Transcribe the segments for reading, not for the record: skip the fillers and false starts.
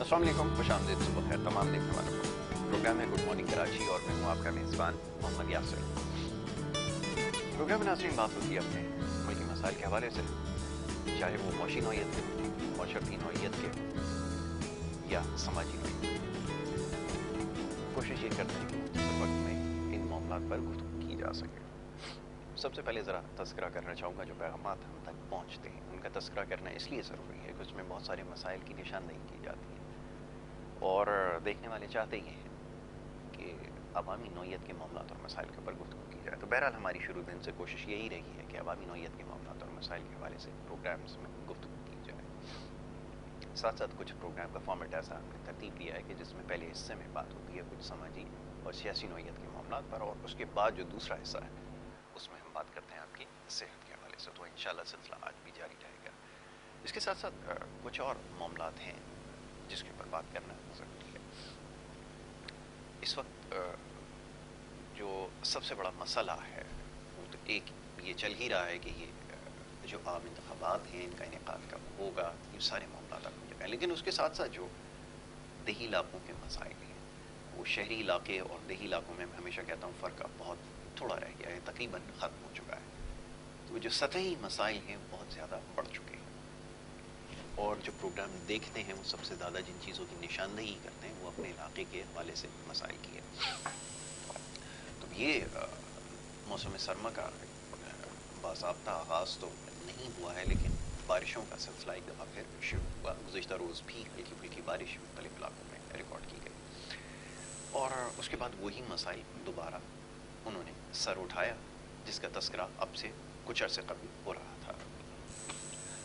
अस्सलाम वालेकुम, खुशामदीद, सुबह खैर तमाम देखने वालों को। प्रोग्राम है गुड मॉर्निंग कराची और मैं हूँ आपका मेज़बान मोहम्मद यासिर। प्रोग्राम में नाज़रीन बात होती है अपने मुल्की मसाइल के हवाले से, चाहे वो मौशी नौइयत के, मशरफी नौइयत के या समाजी नौइयत के। कोशिश ये करते हैं कि मुख्तसर वक्त में इन मामलात पर गुफ्तगू की जा सके। सबसे पहले ज़रा तज़किरा करना चाहूँगा जो पैगामात हम तक पहुँचते हैं उनका तज़किरा करना इसलिए ज़रूरी है कि उसमें बहुत सारे मसाइल की निशानदेही की जाती है और देखने वाले चाहते ही हैं कि अवामी नौइयत के मामलात और मसाइल के ऊपर गुफ्तगू की जाए। तो बहरहाल हमारी शुरू दिन से कोशिश यही रही है कि अवामी नौइयत के मामलात और मसाइल के हवाले से प्रोग्राम्स में गुफ्तगू की जाए। साथ साथ कुछ प्रोग्राम का फॉर्मेट ऐसा हमने तरतीब दिया है कि जिसमें पहले हिस्से में बात होती है कुछ समाजी और सियासी नौइयत के मामलात पर, और उसके बाद जो दूसरा हिस्सा है उसमें हम बात करते हैं आपकी सेहत के हवाले से। तो इंशाल्लाह सिलसिला आज भी जारी रहेगा। इसके साथ साथ कुछ और मामलात हैं जिसके ऊपर बात करना ज़रूरी है। इस वक्त जो सबसे बड़ा मसला है वो तो एक ये चल ही रहा है कि ये जो आम इंतखाबात हैं इनका इनेकाद कब होगा, ये सारे मामलात अपनी जगह हैं। लेकिन उसके साथ साथ जो देही इलाकों के मसाइल हैं वो शहरी इलाके और देही इलाकों में मैं हमेशा कहता हूँ फ़र्क अब बहुत थोड़ा रह गया है, तकरीबन ख़त्म हो चुका है। तो जो सतही मसाइल हैं बहुत ज़्यादा बढ़ चुके हैं और जो प्रोग्राम देखते हैं वो सबसे ज़्यादा जिन चीज़ों की निशानदेही करते हैं वो अपने इलाके के हवाले से मसाइल की है। तो ये मौसम सरमा का बाज़ाब्ता आगाज़ तो नहीं हुआ है, लेकिन बारिशों का सिलसिला एक दफ़ा फिर शुरू हुआ। गुज़िश्ता रोज़ भी हल्की फुल्की बारिश मुख्तलिफ़ इलाकों में रिकॉर्ड की गई और उसके बाद वही मसाइल दोबारा उन्होंने सर उठाया जिसका तस्करा अब से कुछ अरसे कबल हो रहा था।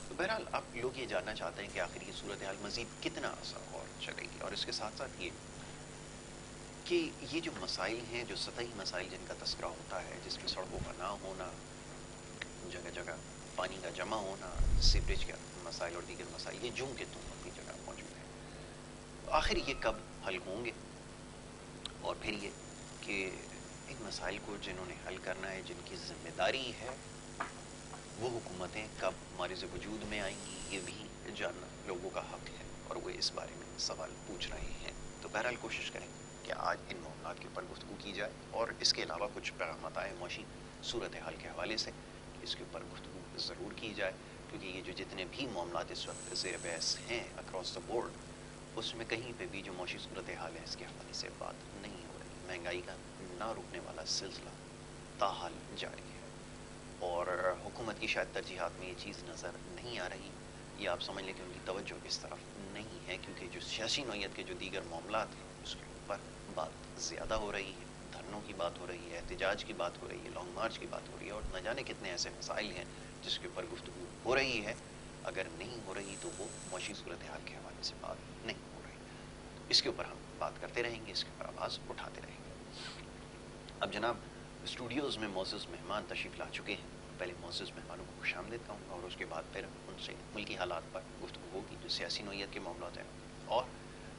तो बहरहाल आप लोग ये जानना चाहते हैं कि आखिर ये सूरत हाल मज़ीद कितना अर्सा और चलेगी, और इसके साथ साथ ये कि ये जो मसाइल हैं, जो सतही मसाइल जिनका तस्करा होता है, जिसमें सड़कों का ना होना, जगह जगह पानी का जमा होना, सीवरेज का मसाइल और दीगर मसाइल, ये जूं के तुम अपनी जगह मौजूद हैं। तो आखिर ये कब हल होंगे, और फिर ये कि इन मसाइल को जिन्होंने हल करना है, जिनकी ज़िम्मेदारी है, वो हुकूमतें कब हमारे से वजूद में आएंगी, ये भी जानना लोगों का हक़ है और वो इस बारे में सवाल पूछ रहे हैं। तो बहरहाल कोशिश करें कि आज इन मामलात के ऊपर गुफ्तगू की जाए और इसके अलावा कुछ पैगामात आए मौशी सूरत हाल के हवाले से, इसके ऊपर गुफ्तगू ज़रूर की जाए, क्योंकि ये जो जितने भी मामलात इस वक्त ज़ेर बहस हैं अक्रॉस द बोर्ड, उसमें कहीं पे भी जो मौशी सूरत हाल है इसके हवाले से बात नहीं हो रही। महंगाई का ना रुकने वाला सिलसिला ताहाल जारी है और हुकूमत की शायद तरजीहात में ये चीज़ नज़र नहीं आ रही, या आप समझ लें कि उनकी तवज्जो इस तरफ नहीं है, क्योंकि जो सियासी नौइयत के जो दीगर मामलात हैं उसके ऊपर बात ज़्यादा हो रही है, धरनों की बात हो रही है, एहतजाज की बात हो रही है, लॉन्ग मार्च की बात हो रही है, और न जाने कितने ऐसे मसाइल हैं जिसके ऊपर गुफ्तगू हो रही है। अगर नहीं हो रही तो वो मौशी सूरत हाल के हवाले से बात नहीं हो रही। तो इसके ऊपर हम बात करते रहेंगे, इसके ऊपर आवाज़ उठाते रहेंगे। अब जनाब स्टूडियोज़ में मौजूद मेहमान तशरीफ़ ला चुके हैं। पहले मौजूद मेहमानों को खुशामदीद कहूँगा और उसके बाद फिर उनसे मुल्की हालात पर गुफ्तगू होगी, जो सियासी नौइयत के मामलात हैं और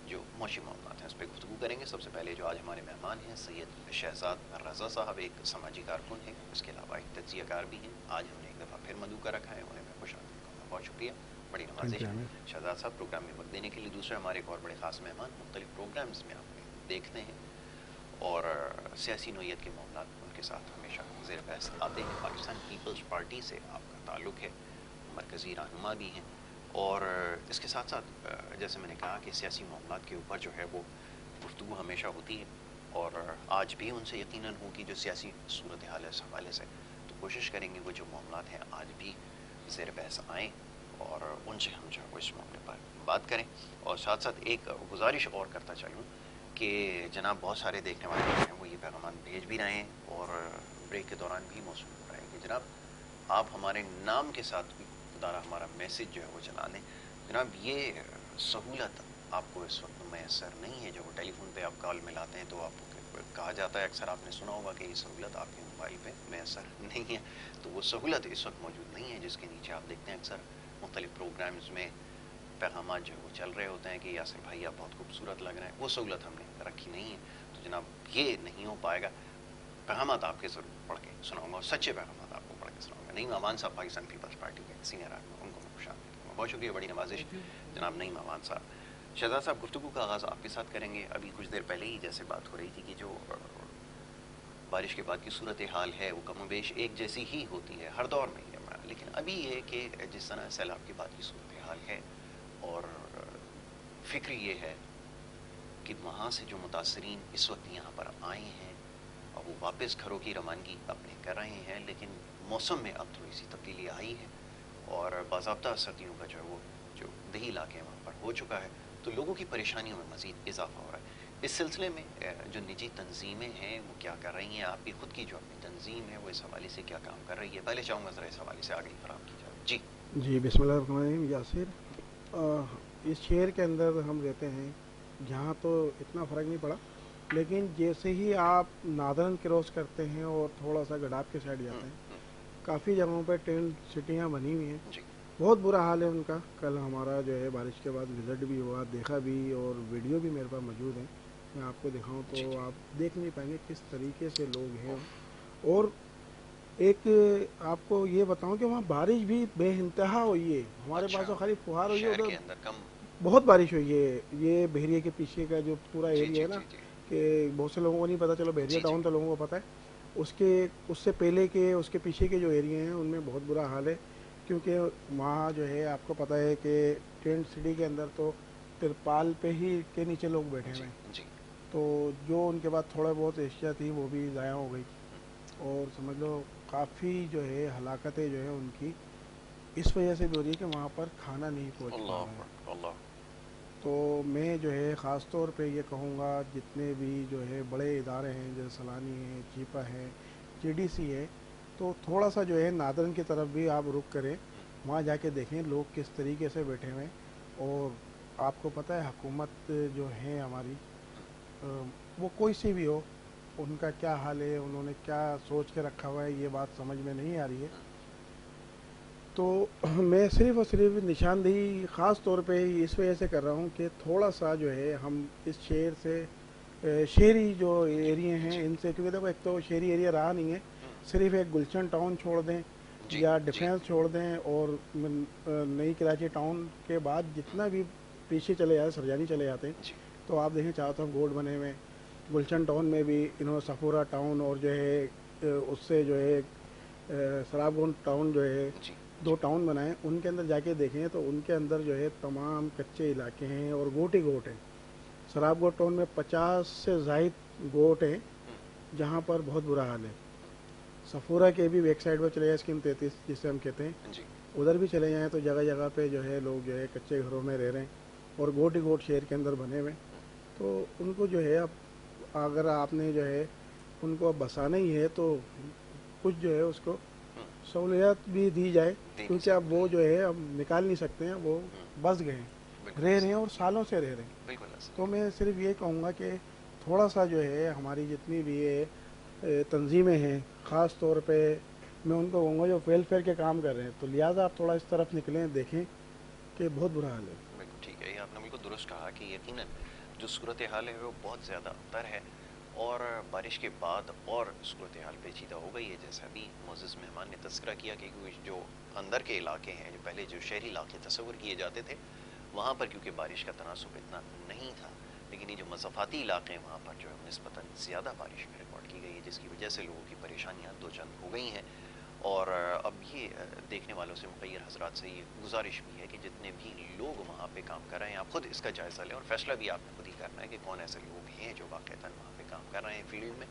जो मौशी मामलात हैं उस पर गुफ्तगू करेंगे। सबसे पहले जो आज हमारे मेहमान हैं सैयद शहजाद रज़ा साहब, एक समाजी कारकुन हैं, इसके अलावा एक तज्ज़ियाकार भी हैं। आज हमने एक दफ़ा फिर मधु का रखा है, उन्हें मैं खुशामदीद कहूँगा। बहुत शुक्रिया, बड़ी नवाजिश शहजाद साहब प्रोग्राम में वक्त देने के लिए। दूसरे हमारे एक और बड़े ख़ास मेहमान मुख्तलिफ़ प्रोग्राम्स में आप देखते हैं और सियासी नौइयत के मामलात उनके साथ हमेशा ज़ेर बहस आते हैं। पाकिस्तान पीपल्स पार्टी से आपका ताल्लुक़ है, मरकज़ी रहनुमा भी हैं, और इसके साथ साथ जैसे मैंने कहा कि सियासी मामलात के ऊपर जो है वो गुफ्तगू हमेशा होती है और आज भी उनसे यकीनन होगी जो सियासी सूरत हाल है इस हवाले से। तो कोशिश करेंगे वो जो मामलात हैं आज भी ज़ेर बहस आएँ और उनसे हम जो है वो इस मामले पर बात करें। और साथ साथ एक गुजारिश और करता चलूँ कि जनाब बहुत सारे देखने वाले हैं वो ये पैगाम भेज भी रहे हैं और ब्रेक के दौरान भी मौसूल हो रहा है कि जनाब आप हमारे नाम के साथ दारा हमारा मैसेज जो है वो चला लें। जनाब ये सहूलत आपको इस वक्त मैसर नहीं है। जब टेलीफोन पे आप कॉल मिलाते हैं तो आपको कहा जाता है, अक्सर आपने सुना होगा कि ये सहूलत आपके मोबाइल पे मैसर नहीं है। तो वो सहूलत इस वक्त मौजूद नहीं है जिसके नीचे आप देखते हैं अक्सर मुख्तलिफ़ प्रोग्राम्स में पैगाम जो है वो चल रहे होते हैं कि यासिर भाई आप बहुत खूबसूरत लग रहे हैं। वो सहूलत हमने रखी नहीं है, तो जनाब ये नहीं हो पाएगा। पैगाम आपके ज़रूर पढ़ के सुनाऊंगा और सच्चे पैगाम आपको पढ़ के सुनाऊंगा। नईम अमान साहब पाकिस्तान पीपल्स पार्टी के सीनियर आदमी, उनको मैं खुशामदीद कहूँगा। बहुत शुक्रिया, बड़ी नवाजिश जनाब नईम अमान साहब। شہزاد صاحب گفتگو کا آغاز آپ کے ساتھ کریں گے. ابھی کچھ دیر پہلے ہی جیسے بات ہو رہی تھی کہ جو بارش کے بعد کی صورتحال ہے وہ کم و بیش ایک جیسی ہی ہوتی ہے ہر دور میں ہی. لیکن ابھی یہ کہ جس طرح سیلاب کے بعد کی صورتحال ہے اور فکر یہ ہے کہ وہاں سے جو متاثرین اس وقت یہاں پر آئے ہیں اور وہ واپس گھروں کی روانگی اپنے کر رہے ہیں، لیکن موسم میں اب تھوڑی سی تبدیلی آئی ہے اور باضابطہ سردیوں کا جو ہے وہ جو دیہی علاقے ہیں وہاں پر ہو چکا ہے، تو لوگوں کی پریشانیوں میں مزید اضافہ ہو رہا ہے. اس سلسلے میں جو نجی تنظیمیں ہیں وہ کیا کر رہی ہیں، آپ کی خود کی جو اپنی تنظیم ہے وہ اس حوالے سے کیا کام کر رہی ہے؟ پہلے چاہوں گا ذرا اس حوالے سے آگے فراہم کی جائے. جی جی بسم اللہ الرحمن الرحیم. یاسر، اس شہر کے اندر ہم رہتے ہیں جہاں تو اتنا فرق نہیں پڑا، لیکن جیسے ہی آپ نادرن کراس کرتے ہیں اور تھوڑا سا گڈاب کے سائڈ جاتے ہیں، کافی جگہوں پہ ٹینٹ سٹیاں بنی ہوئی ہیں. جی بہت برا حال ہے ان کا. کل ہمارا جو ہے بارش کے بعد وزٹ بھی ہوا، دیکھا بھی، اور ویڈیو بھی میرے پاس موجود ہے. میں آپ کو دکھاؤں جی تو جی آپ دیکھ نہیں پائیں گے کس طریقے سے لوگ ہیں. اوف. اور ایک آپ کو یہ بتاؤں کہ وہاں بارش بھی بے انتہا ہوئی ہے. ہمارے پاس اچھا، تو خالی فہار ہوئی ہے، شہر ادھر کے اندر کم. بہت بارش ہوئی ہے. یہ بحریے کے پیچھے کا جو پورا جی ایریا جی ہے نا، جی جی کہ بہت سے لوگوں کو نہیں پتہ. چلو بحریہ جی جی ٹاؤن تو لوگوں کو پتہ ہے، اس سے پہلے کے اس کے پیچھے کے جو ایریے ہیں ان میں بہت برا حال ہے. کیونکہ وہاں جو ہے آپ کو پتہ ہے کہ ٹینٹ سٹی کے اندر تو ترپال پہ ہی کے نیچے لوگ بیٹھے ہوئے جی ہیں. جی. تو جو ان کے بعد تھوڑا بہت اشیاء تھی وہ بھی ضائع ہو گئی، اور سمجھ لو کافی جو ہے ہلاکتیں جو ہے ان کی اس وجہ سے بھی ہو رہی ہے کہ وہاں پر کھانا نہیں پہنچ پا رہا اللہ ہے. اللہ. تو میں جو ہے خاص طور پہ یہ کہوں گا جتنے بھی جو ہے بڑے ادارے ہیں جیسے سلانی ہے، چیپا ہے، جی ڈی سی ہے، تو تھوڑا سا جو ہے نادرن کی طرف بھی آپ رخ کریں. وہاں جا کے دیکھیں لوگ کس طریقے سے بیٹھے ہوئے ہیں. اور آپ کو پتہ ہے حکومت جو ہے ہماری، وہ کوئی سی بھی ہو، ان کا کیا حال ہے، انہوں نے کیا سوچ کے رکھا ہوا ہے، یہ بات سمجھ میں نہیں آ رہی ہے. تو میں صرف اور صرف نشاندہی خاص طور پہ اس وجہ سے کر رہا ہوں کہ تھوڑا سا جو ہے ہم اس شہر سے شہری جو ایریے ہیں جی ان سے، کیونکہ دیکھو ایک تو شہری ایریا رہا نہیں ہے. صرف ایک گلشن ٹاؤن چھوڑ دیں جی یا جی ڈیفینس چھوڑ دیں، اور نئی کراچی ٹاؤن کے بعد جتنا بھی پیچھے چلے جاتے سرجانی چلے جاتے ہیں، جی تو آپ دیکھیں چاہتا ہوں گوڈ بنے ہوئے. گلشن ٹاؤن میں بھی انہوں صفورہ ٹاؤن اور جو ہے اس سے جو ہے سراب گون ٹاؤن جو ہے، جی دو ٹاؤن بنائے. ان کے اندر جا کے دیکھیں تو ان کے اندر جو ہے تمام کچے علاقے ہیں اور گوٹ ہی گوٹ ہیں. سراب گوٹ ٹاؤن میں 50 سے زائد گوٹ ہیں جہاں پر بہت برا حال ہے. صفورہ کے بھی بیک سائڈ پہ چلے جائیں، اسکیم 33 جسے ہم کہتے ہیں، جی ادھر بھی چلے جائیں تو جگہ جگہ پہ جو ہے لوگ جو ہے کچے گھروں میں رہ رہے ہیں اور گوٹ ہی گوٹ شہر کے اندر بنے ہوئے. تو ان کو جو ہے اب اگر آپ نے جو ہے ان کو اب بسانا ہی ہے تو کچھ جو ہے اس کو سہولیات بھی دی جائے، دینی کیونکہ اب ضروری وہ ہے. جو ہے اب نکال نہیں سکتے ہیں. وہ بس گئے ہیں، بالکل رہ رہے ایسا ہیں اور سالوں سے رہ رہے ہیں. بالکل ایسا. تو میں صرف یہ کہوں گا کہ تھوڑا سا جو ہے ہماری جتنی بھی یہ تنظیمیں ہیں، خاص طور پہ میں ان کو کہوں گا جو ویلفیئر کے کام کر رہے ہیں، تو لہٰذا آپ تھوڑا اس طرف نکلیں، دیکھیں کہ بہت برا حال ہے. بالکل ٹھیک ہے، یہ آپ نے بالکل درست کہا کہ یقیناً جو صورتحال ہے وہ بہت زیادہ تر ہے اور بارش کے بعد اور صورتحال پیچیدہ ہو گئی ہے. جیسا ابھی معزز مہمان نے تذکرہ کیا کہ جو اندر کے علاقے ہیں، جو پہلے جو شہری علاقے تصور کیے جاتے تھے، وہاں پر کیونکہ بارش کا تناسب اتنا نہیں تھا، لیکن یہ جو مضافاتی علاقے ہیں وہاں پر جو ہے نسبتاً زیادہ بارش ریکارڈ کی گئی ہے، جس کی وجہ سے لوگوں کی پریشانیاں دو چند ہو گئی ہیں. اور اب یہ دیکھنے والوں سے مخیر حضرات سے یہ گزارش بھی ہے کہ جتنے بھی لوگ وہاں پہ کام کر رہے ہیں آپ خود اس کا جائزہ لیں، اور فیصلہ بھی آپ نے خود ہی کرنا ہے کہ کون ایسے لوگ ہیں جو واقعتاً وہاں پہ کام کر رہے ہیں فیلڈ میں،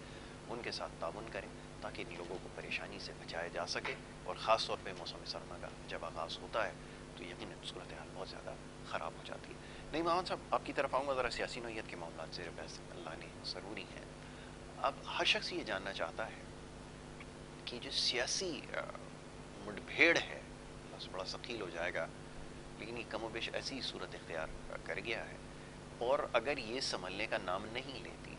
ان کے ساتھ تعاون کریں تاکہ ان لوگوں کو پریشانی سے بچایا جا سکے. اور خاص طور پہ موسم سرما کا جب آغاز ہوتا ہے تو یقیناً صورتحال بہت زیادہ خراب ہو جاتی ہے. نہیں محمد صاحب، آپ کی طرف آؤں گا. ذرا سیاسی نوعیت کے معاملات سے بحث لانے ضروری ہیں. اب ہر شخص یہ جاننا چاہتا ہے کہ جو سیاسی مڈبھیڑ ہے، لفظ بڑا ثقیل ہو جائے گا لیکن یہ کم و بیش ایسی صورت اختیار کر گیا ہے، اور اگر یہ سنبھلنے کا نام نہیں لیتی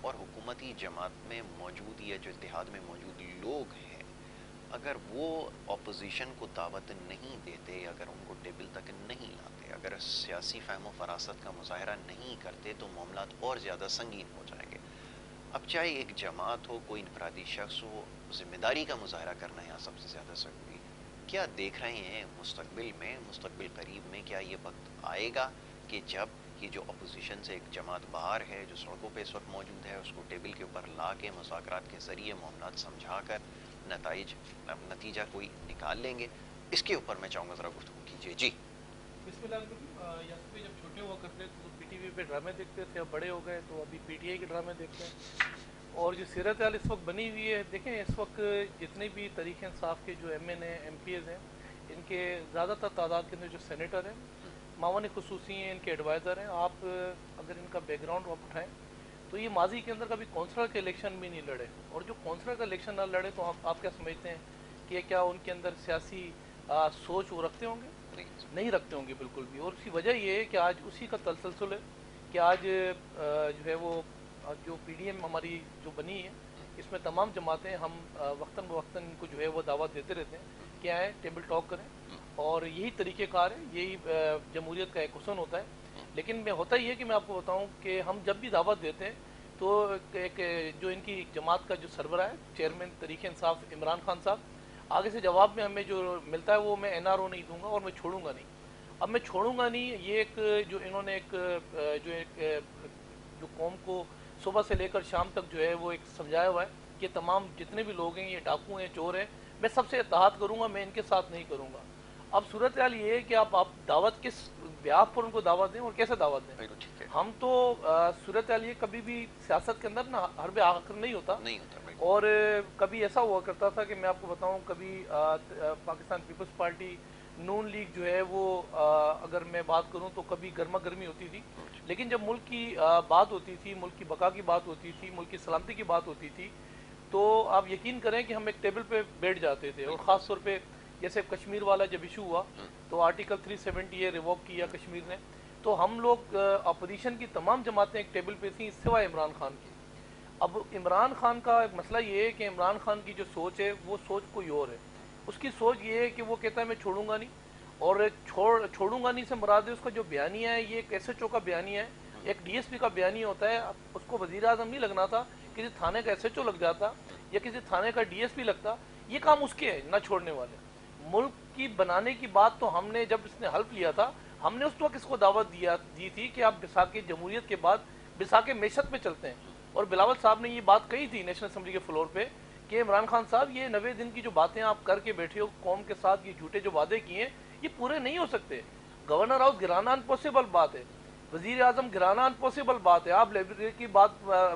اور حکومتی جماعت میں موجود یا جو اتحاد میں موجود لوگ ہیں اگر وہ اپوزیشن کو دعوت نہیں دیتے، اگر ان کو ٹیبل تک نہیں لاتے، اگر سیاسی فہم و فراست کا مظاہرہ نہیں کرتے تو معاملات اور زیادہ سنگین ہو جائیں گے. اب چاہے ایک جماعت ہو، کوئی انفرادی شخص ہو، ذمہ داری کا مظاہرہ کرنا یہاں سب سے زیادہ ضروری. کیا دیکھ رہے ہیں مستقبل میں، مستقبل قریب میں کیا یہ وقت آئے گا کہ جب یہ جو اپوزیشن سے ایک جماعت باہر ہے جو سڑکوں پہ اس وقت موجود ہے، اس کو ٹیبل کے اوپر لا کے مذاکرات کے ذریعے معاملات سمجھا کر نتیجہ کوئی نکال لیں گے. اس کے اوپر میں چاہوں گا ذرا گفتگو کیجیے. جی بسم اللہ الرحمن الرحیم. یاسر بھائی جب چھوٹے ہوا کرتے تھے تو پی ٹی وی پہ ڈرامے دیکھتے تھے، اب بڑے ہو گئے تو ابھی پی ٹی آئی کے ڈرامے دیکھتے ہیں. اور جو صورت حال اس وقت بنی ہوئی ہے، دیکھیں اس وقت جتنے بھی تحریک انصاف کے جو M N A M P As ہیں، ان کے زیادہ تر تعداد کے اندر جو سینیٹر ہیں، معاون خصوصی ہیں، ان کے ایڈوائزر ہیں. آپ اگر ان کا بیک گراؤنڈ آپ اٹھائیں تو یہ ماضی کے اندر کبھی کونسلر کے الیکشن بھی نہیں لڑے. اور جو کونسلر کا الیکشن نہ لڑے تو آپ کیا سمجھتے ہیں کہ کیا ان کے اندر سیاسی سوچ وہ رکھتے ہوں گے؟ نہیں رکھتے ہوں گے بالکل بھی. اور اس کی وجہ یہ ہے کہ آج اسی کا تسلسل ہے کہ آج جو ہے وہ جو پی ڈی ایم ہماری جو بنی ہے، اس میں تمام جماعتیں ہم وقتاً بوقتاً ان کو جو ہے وہ دعوت دیتے رہتے ہیں کہ آئیں ٹیبل ٹاک کریں. اور یہی طریقہ کار ہے، یہی جمہوریت کا ایک حسن ہوتا ہے. لیکن میں ہوتا یہ ہے کہ میں آپ کو بتاؤں کہ ہم جب بھی دعوت دیتے ہیں تو ایک جو ان کی جماعت کا جو سربراہ ہے، چیئرمین تحریک انصاف عمران خان صاحب، آگے سے جواب میں ہمیں جو ملتا ہے وہ میں این آر او نہیں دوں گا اور میں چھوڑوں گا نہیں. اب میں چھوڑوں گا نہیں، یہ ایک جو انہوں نے جو قوم کو صبح سے لے کر شام تک جو ہے وہ ایک سمجھایا ہوا ہے کہ تمام جتنے بھی لوگ ہیں یہ ڈاکو ہیں، چور ہیں، میں سب سے اتحاد کروں گا، میں ان کے ساتھ نہیں کروں گا. اب صورتحال یہ ہے کہ آپ دعوت کس بیاف پر ان کو دعوت دیں اور کیسے دعوت دیں. ہم تو صورتحال یہ کبھی بھی سیاست کے اندر نا حرب آخر نہیں ہوتا. اور کبھی ایسا ہوا کرتا تھا کہ میں آپ کو بتاؤں، کبھی پاکستان پیپلز پارٹی نون لیگ جو ہے وہ اگر میں بات کروں تو کبھی گرما گرمی ہوتی تھی. لیکن جب ملک کی بات ہوتی تھی، ملک کی بقا کی بات ہوتی تھی، ملک کی سلامتی کی بات ہوتی تھی، تو آپ یقین کریں کہ ہم ایک ٹیبل پہ بیٹھ جاتے تھے. اور خاص طور پہ جیسے کشمیر والا جب ایشو ہوا تو آرٹیکل 370 ریووک کیا کشمیر نے، تو ہم لوگ اپوزیشن کی تمام جماعتیں ایک ٹیبل پہ تھیں سوائے عمران خان کی. اب عمران خان کا ایک مسئلہ یہ ہے کہ عمران خان کی جو سوچ ہے وہ سوچ کوئی اور ہے. اس کی سوچ یہ ہے کہ وہ کہتا ہے میں چھوڑوں گا نہیں. اور چھوڑوں گا نہیں سے مراد ہے اس کا جو بیانیہ ہے، یہ ایک ایس ایچ او کا بیانیہ ہے، ایک ڈی ایس پی کا بیانیہ ہوتا ہے. اس کو وزیر اعظم نہیں لگنا تھا، کسی تھانے کا ایس ایچ او لگ جاتا یا کسی تھانے کا ڈی ایس پی لگتا. یہ کام اس کے ہے نہ چھوڑنے والے. ملک کی بنانے کی بات تو ہم نے جب اس نے حلف لیا تھا، ہم نے اس وقت اس کو دعوت دی تھی کہ آپ بساک جمہوریت کے بعد بساک معیشت میں چلتے ہیں. اور بلاول صاحب نے یہ بات کہی تھی نیشنل اسمبلی کے فلور پہ کہ عمران خان صاحب یہ 90 دن کی جو باتیں آپ کر کے بیٹھے ہو قوم کے ساتھ، یہ جھوٹے جو وعدے کیے ہیں یہ پورے نہیں ہو سکتے. گورنر ہاؤس گرانا امپاسبل بات ہے، وزیر اعظم گرانا امپاسبل بات ہے. آپ لائبریری کی بات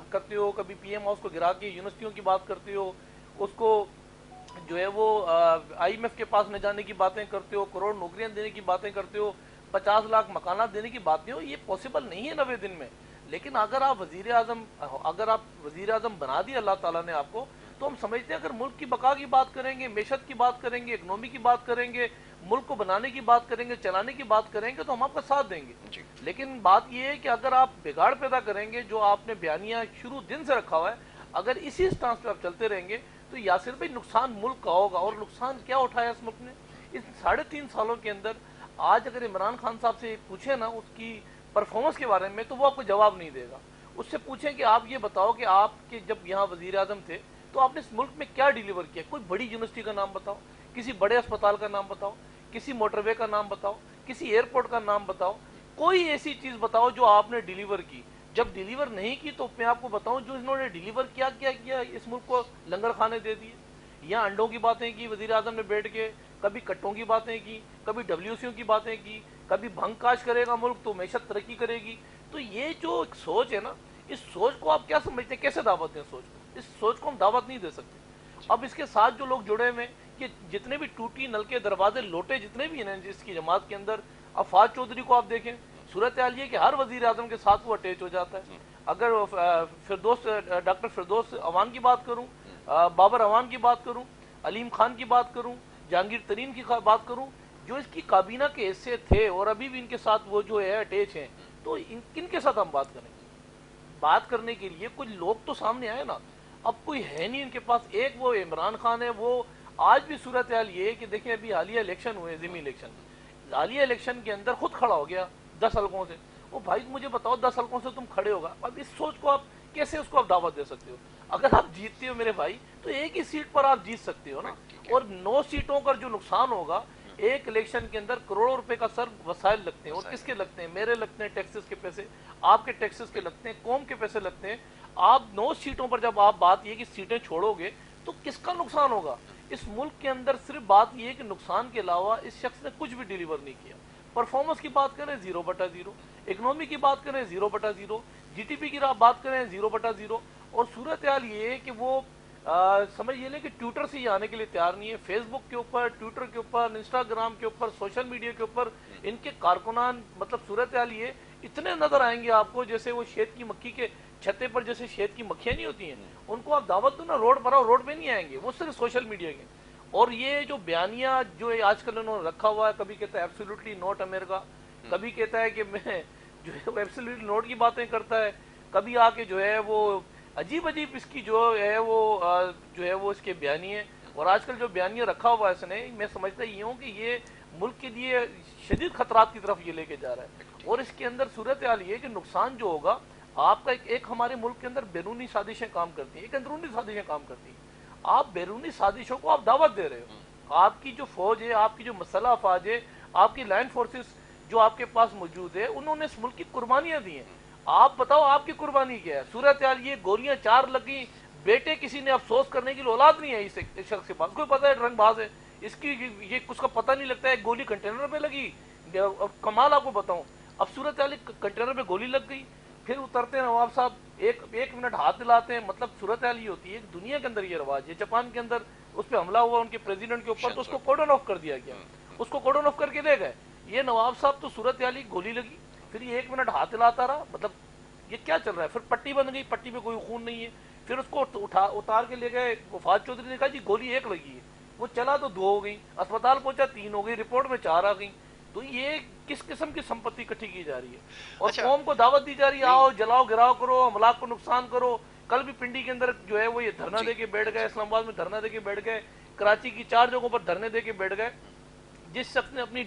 کرتے ہو، کبھی پی ایم ہاؤس کو گرا کے یونیورسٹیوں کی بات کرتے ہو، اس کو جو ہے وہ آئی ایم ایف کے پاس نہ جانے کی باتیں کرتے ہو، کروڑ نوکریاں دینے کی باتیں کرتے ہو، 50 لاکھ مکانات دینے کی باتیں ہو. یہ پاسبل نہیں ہے 90 دن میں. لیکن اگر آپ وزیر اعظم بنا دی اللہ تعالیٰ نے آپ کو، تو ہم سمجھتے ہیں اگر ملک کی بقا کی بات کریں گے، معیشت کی بات کریں گے، اکنومی کی بات کریں گے، ملک کو بنانے کی بات کریں گے، چلانے کی بات کریں گے، تو ہم آپ کا ساتھ دیں گے. لیکن بات یہ ہے کہ اگر آپ بگاڑ پیدا کریں گے جو آپ نے بیانیہ شروع دن سے رکھا ہوا ہے، اگر اسی سٹانس پہ آپ چلتے رہیں گے تو یاسر بھائی نقصان ملک کا ہوگا. اور نقصان کیا اٹھایا اس ملک نے اس 3.5 سالوں کے اندر؟ آج اگر عمران خان صاحب سے پوچھیں نا اس کی پرفارمنس کے بارے میں تو وہ آپ کو جواب نہیں دے گا. اس سے پوچھیں کہ آپ یہ بتاؤ کہ آپ کے جب یہاں وزیر اعظم تھے تو آپ نے اس ملک میں کیا ڈیلیور کیا. کوئی بڑی یونیورسٹی کا نام بتاؤ، کسی بڑے اسپتال کا نام بتاؤ، کسی موٹر وے کا نام بتاؤ، کسی ایئرپورٹ کا نام بتاؤ. کوئی ایسی چیز بتاؤ جو آپ نے ڈیلیور کی. جب ڈیلیور نہیں کی تو میں آپ کو بتاؤں جو انہوں نے ڈیلیور کیا اس ملک کو لنگر کھانے دے دیے. یہاں انڈوں کی باتیں کی وزیر اعظم نے بیٹھ کے، کبھی کٹوں کی باتیں کی، کبھی ڈبلیو سی او کی باتیں کی، کبھی بھنگ کاش کرے گا ملک تو معیشت ترقی کرے گی. تو یہ جو ایک سوچ ہے نا، اس سوچ کو آپ کیا سمجھتے ہیں؟ کیسے دعوت دیں سوچ کو؟ اس سوچ کو ہم دعوت نہیں دے سکتے. اب اس کے ساتھ جو لوگ جڑے ہوئے کہ جتنے بھی ٹوٹی نل کے دروازے لوٹے جتنے بھی ہیں جس کی جماعت کے اندر، افاظ چودھری کو آپ دیکھیں، صورتحال یہ کہ ہر وزیر اعظم کے ساتھ وہ اٹیچ ہو جاتا ہے. اگر ڈاکٹر فردوس اوان کی بات کروں، بابر اوان کی بات کروں، علیم خان کی بات کروں، جہانگیر ترین کی بات کروں، جو اس کی کابینہ کے حصے تھے اور ابھی بھی ان کے ساتھ وہ جو ہے اٹیچ ہیں، تو کن کے ساتھ ہم بات کریں؟ بات کرنے کے لیے کچھ لوگ تو سامنے آئے نا. اب کوئی ہے نہیں ان کے پاس. ایک وہ عمران خان ہے، وہ آج بھی صورتحال یہ ہے کہ دیکھیں ابھی حالیہ الیکشن ہوئے، ضمنی الیکشن، حالیہ الیکشن کے اندر خود کھڑا ہو گیا 10 حلقوں سے. وہ بھائی مجھے بتاؤ 10 حلقوں سے تم کھڑے ہوگا، اب اس سوچ کو آپ کیسے اس کو آپ دعوت دے سکتے ہو؟ اگر آپ جیتتے ہو میرے بھائی تو ایک ہی سیٹ پر آپ جیت سکتے ہو نا. اور 9 سیٹوں کا جو نقصان ہوگا ایک الیکشن کے اندر کروڑوں روپے کا سر وسائل لگتے ہیں، اور کس کے لگتے ہیں؟ میرے لگتے ہیں ٹیکسز کے پیسے، آپ کے ٹیکسز کے لگتے ہیں، قوم کے پیسے لگتے ہیں. آپ 9 سیٹوں پر جب آپ بات یہ کہ سیٹیں چھوڑو گے تو کس کا نقصان ہوگا؟ اس ملک کے اندر صرف بات یہ ہے کہ نقصان کے علاوہ اس شخص نے کچھ بھی ڈیلیور نہیں کیا. پرفارمنس کی بات کریں 0/0، اکنومی کی بات کریں 0/0، جی ٹی پی کی بات کریں 0/0. اور صورتحال یہ ہے کہ وہ سمجھ یہ لیں کہ ٹویٹر سے ہی آنے کے لیے تیار نہیں ہے. فیس بک کے اوپر، ٹویٹر کے اوپر، انسٹاگرام کے اوپر، سوشل میڈیا کے اوپر ان کے کارکنان، مطلب صورتحال یہ اتنے نظر آئیں گے آپ کو جیسے وہ شہد کی مکھی کے چھتے پر جیسے شہد کی مکھیاں نہیں ہوتی ہیں، ان کو آپ دعوت دو نا روڈ پر آؤ، روڈ پہ نہیں آئیں گے، وہ صرف سوشل میڈیا کے. اور یہ جو بیانیہ جو آج کل انہوں نے رکھا ہوا ہے، کبھی کہتا ہے ایبسولوٹلی نوٹ امریکا، کبھی کہتا ہے کہ میں جو ہے وہ ایبسولوٹلی نوٹ کی باتیں کرتا ہے، کبھی آ کے جو ہے وہ عجیب عجیب اس کی جو ہے وہ اس کے بیانیے. اور آج کل جو بیانیہ رکھا ہوا ہے اس نے، میں سمجھتا یہ ہوں کہ یہ ملک کے لیے شدید خطرات کی طرف یہ لے کے جا رہا ہے. اور اس کے اندر صورتحال یہ کہ نقصان جو ہوگا آپ کا، ایک ہمارے ملک کے اندر بیرونی سازشیں کام کرتی ہیں، ایک اندرونی سازشیں کام کرتی ہیں. آپ بیرونی سازشوں کو آپ دعوت دے رہے ہو. آپ کی جو فوج ہے، آپ کی جو مسلح افواج ہے، آپ کی لینڈ فورسز جو آپ کے پاس موجود ہے، انہوں نے اس ملک کی قربانیاں دی ہیں. آپ بتاؤ آپ کی قربانی کیا ہے؟ صورتحال یہ گولیاں 4 لگی، بیٹے کسی نے افسوس کرنے کی اولاد نہیں ہے اس شخص کے پاس. کوئی پتہ ہے رنگ باز ہے اس کی، یہ کچھ کا پتہ نہیں لگتا ہے. گولی کنٹینر پہ لگی، کمال آپ کو بتاؤں. اب صورتحال کنٹینر پہ گولی لگ گئی، پھر اترتے ہیں نواب صاحب ایک منٹ ہاتھ دلاتے ہیں. مطلب صورتحال یہ ہوتی ہے، دنیا کے اندر یہ رواج ہے. جاپان کے اندر اس پہ حملہ ہوا ان کے پریزیڈنٹ کے اوپر، تو اس کو کورڈن آف کر دیا گیا، اس کو کورڈن آف کر کے لے گئے. یہ نواب صاحب تو صورتحال گولی لگی، پھر یہ 1 منٹ ہاتھ دلاتا رہا. مطلب یہ کیا چل رہا ہے؟ پھر پٹی بن گئی، پٹی میں کوئی خون نہیں ہے، پھر اس کو اتار کے لے گئے. وفات چودھری نے کہا جی گولی 1 لگی ہے، وہ چلا تو 2 ہو گئی، اسپتال پہنچا 3 ہو گئی، رپورٹ میں 4 آ گئی. تو یہ کس قسم کی سمپتی اکٹھی کی جا رہی ہے؟ اور قوم کو دعوت دی جا رہی ہے آؤ جلاؤ گراؤ کرو، املاک کو نقصان کرو. کل بھی پنڈی کے اندر جو ہے وہ یہ دھرنا دے کے بیٹھ گئے، اسلام آباد میں دھرنا دے کے بیٹھ گئے، کراچی کی 4 جگہوں پر دھرنے دے کے بیٹھ گئے. جس شخص نے اپنی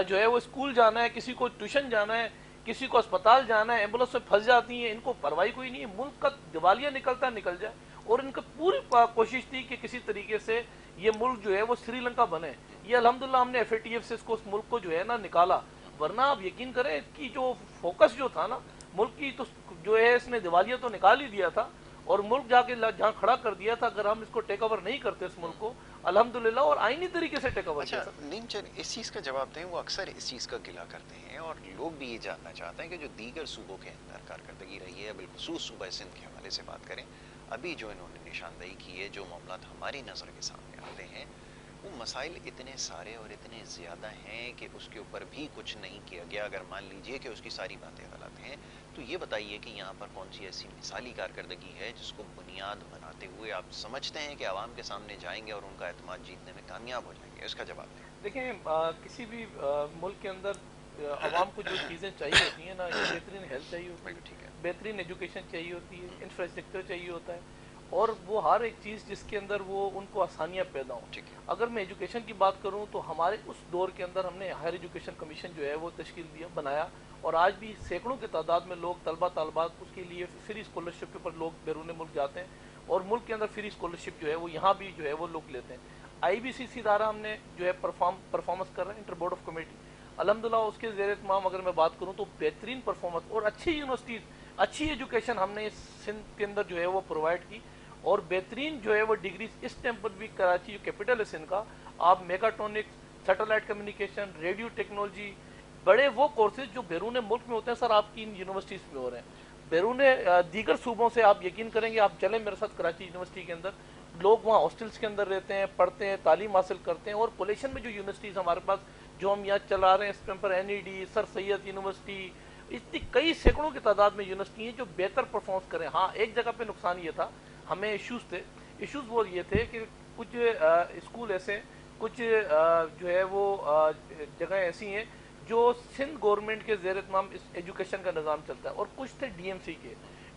جو ہے وہ اسکول جانا ہے، کسی کو ٹیوشن جانا ہے، کسی کو اسپتال جانا ہے، ایمبولینس میں پھنس جاتی ہیں، ان کو پرواہی کوئی نہیں ہے. ملک کا دیوالیہ نکلتا نکل جائے. اور ان کا پوری کوشش تھی کہ کسی طریقے سے یہ ملک جو ہے وہ سری لنکا بنے. یہ الحمدللہ ہم نے ایف اے ٹی ایف سے اس ملک کو جو ہے نا نکالا. ورنہ آپ یقین کریں اس کی جو فوکس جو تھا نا ملک کی، تو جو ہے اس نے دیوالیہ تو نکال ہی دیا تھا، اور ملک جا کے جہاں کھڑا کر دیا تھا. اگر ہم اس کو ٹیک اوور نہیں کرتے اس ملک کو الحمدللہ، اور آئینی طریقے سے ٹیک اوور کیا. نیم چند اس چیز کا جواب دیں. وہ اکثر اس چیز کا گلہ کرتے ہیں اور لوگ بھی یہ جاننا چاہتے ہیں کہ جو دیگر صوبوں کے اندر کارکردگی رہی ہے، بالخصوص صوبہ سندھ کے حوالے سے بات کریں، ابھی جو انہوں نے نشاندہی کی ہے، جو معاملات ہماری نظر کے سامنے آتے ہیں، وہ مسائل اتنے سارے اور اتنے زیادہ ہیں کہ اس کے اوپر بھی کچھ نہیں کیا گیا. اگر مان لیجئے کہ اس کی ساری باتیں غلط ہیں، تو یہ بتائیے کہ یہاں پر کون سی ایسی مثالی کارکردگی ہے جس کو بنیاد بناتے ہوئے آپ سمجھتے ہیں کہ عوام کے سامنے جائیں گے اور ان کا اعتماد جیتنے میں کامیاب ہو جائیں گے؟ اس کا جواب دیں. دیکھیں کسی بھی ملک کے اندر عوام کو جو چیزیں چاہیے ہوتی ہیں نا، بہترین ہیلتھ چاہیے ہوتی ہے، بہترین ایجوکیشن چاہیے ہوتی ہے، انفراسٹرکچر چاہیے ہوتا ہے، اور وہ ہر ایک چیز جس کے اندر وہ ان کو آسانیاں پیدا ہوں. اگر میں ایجوکیشن کی بات کروں تو ہمارے اس دور کے اندر ہم نے ہائر ایجوکیشن کمیشن جو ہے وہ تشکیل دیا، بنایا، اور آج بھی سینکڑوں کی تعداد میں لوگ طالبات اس کے لیے فری اسکالرشپ کے اوپر لوگ بیرون ملک جاتے ہیں، اور ملک کے اندر فری اسکالرشپ جو ہے وہ یہاں بھی جو ہے وہ لوگ لیتے ہیں. آئی بی سی سی ادارہ ہم نے جو ہے پرفارمنس کر رہے ہیں، انٹر بورڈ آف کمیٹی الحمدللہ اس کے زیر اہتمام. اگر میں بات کروں تو بہترین پرفارمنس اور اچھی یونیورسٹیز، اچھی ایجوکیشن ہم نے سندھ کے اندر جو ہے وہ پرووائڈ کی، اور بہترین جو ہے وہ ڈگریز. اس ٹائم پر بھی کراچی جو کیپٹل ہے سندھ کا، آپ میگاٹرونکس، سیٹلائٹ کمیونیکیشن، ریڈیو ٹیکنالوجی، بڑے وہ کورسز جو بیرون ملک میں ہوتے ہیں سر آپ کی ان یونیورسٹیز میں ہو رہے ہیں. بیرون دیگر صوبوں سے آپ یقین کریں گے، آپ چلیں میرے ساتھ کراچی یونیورسٹی کے اندر، لوگ وہاں ہاسٹلس کے اندر رہتے ہیں، پڑھتے ہیں، تعلیم حاصل کرتے ہیں. اور پولیشن میں جو یونیورسٹیز ہمارے پاس جو ہم یہاں چلا رہے ہیں، اس پر این ای ڈی، سر سید یونیورسٹی، اتنی کئی سینکڑوں کی تعداد میں یونیورسٹی ہیں جو بہتر پرفارمنس کریں. ہاں ایک جگہ پہ نقصان یہ تھا، ہمیں ایشوز تھے. ایشوز وہ یہ تھے کہ کچھ اسکول ایسے، کچھ جو ہے وہ جگہیں ایسی ہیں جو سندھ گورنمنٹ کے زیر اہتمام اس ایجوکیشن کا نظام چلتا ہے، اور کچھ تھے ڈی ایم سی کے.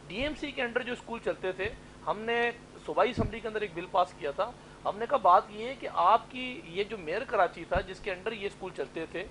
ڈی ایم سی کے انڈر جو اسکول چلتے تھے، ہم نے صوبائی اسمبلی کے اندر ایک بل پاس کیا تھا. ہم نے کہا بات یہ ہے کہ آپ کی یہ جو میئر کراچی تھا جس کے انڈر یہ اسکول چلتے تھے،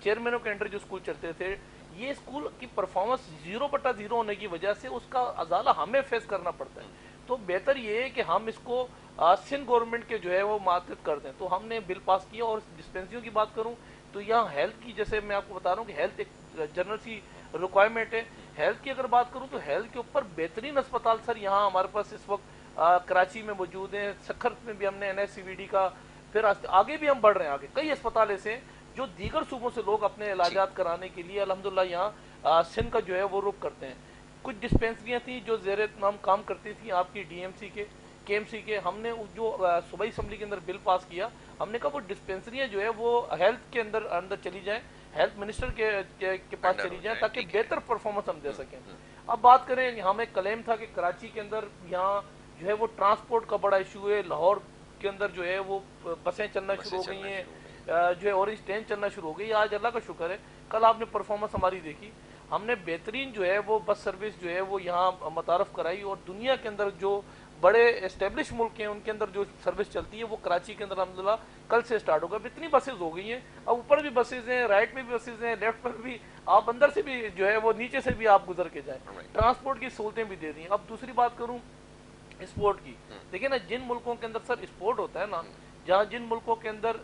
چیئرمینوں کے انڈر جو اسکول چلتے تھے، یہ اسکول کی پرفارمنس 0/0 ہونے کی وجہ سے اس کا ازالہ ہمیں فیس کرنا پڑتا ہے. تو بہتر یہ ہے کہ ہم اس کو सिंध गवर्नमेंट के जो है वो मातहत कर दें। तो हमने बिल पास किया। और डिस्पेंसरियों की बात करूं तो यहाँ हेल्थ की, जैसे मैं आपको बता रहा हूँ कि हेल्थ एक जनरल सी रिक्वायरमेंट है। हेल्थ की अगर बात करूं तो हेल्थ के ऊपर बेहतरीन अस्पताल सर यहाँ हमारे पास इस वक्त कराची में मौजूद हैं। सखर में भी हमने NSCVD का, फिर आगे भी हम बढ़ रहे हैं। आगे कई अस्पताल ऐसे हैं जो दीगर सूबों से लोग अपने इलाजात कराने के लिए अल्हम्दुलिल्लाह यहाँ सिंध का जो है वो रुख करते हैं। कुछ डिस्पेंसरियाँ थी जो ज़ेर नाम काम करती थी आपकी DMC के, KMC के। हमने जो सूबाई असम्बली के अंदर बिल पास किया, हमने कहा वो डिस्पेंसरियाँ जो है वो हेल्थ के अंदर चली जाएं, हेल्थ मिनिस्टर के पास चली जाएं, ताकि बेहतर परफॉर्मेंस हम दे सकें। अब बात करें, हमें क्लेम था कि कराची के अंदर यहाँ जो है वो ट्रांसपोर्ट का बड़ा इशू है। लाहौर के अंदर जो है वो बसें चलना शुरू हो गई हैं, जो है ऑरेंज ट्रेन चलना शुरू हो गई। आज अल्लाह का शुक्र है, कल आपने परफॉर्मेंस हमारी देखी, हमने बेहतरीन जो है वो बस सर्विस जो है वो यहाँ मुतारफ कराई। और दुनिया के अंदर जो बड़े एस्टेब्लिश मुल्क हैं उनके अंदर जो सर्विस चलती है वो कराची के अंदर अल्हम्दुलिल्लाह कल से स्टार्ट होगा। अब इतनी बसेज हो गई हैं, अब ऊपर भी बसेज हैं, राइट में भी बसेज हैं, लेफ्ट पर भी, आप अंदर से भी जो है वो नीचे से भी आप गुजर के जाएं। ट्रांसपोर्ट की सहूलतें भी दे दी हैं। अब दूसरी बात करूँ स्पोर्ट की, देखिए ना, जिन मुल्कों के अंदर सर स्पोर्ट होता है ना, जहाँ जिन मुल्कों के अंदर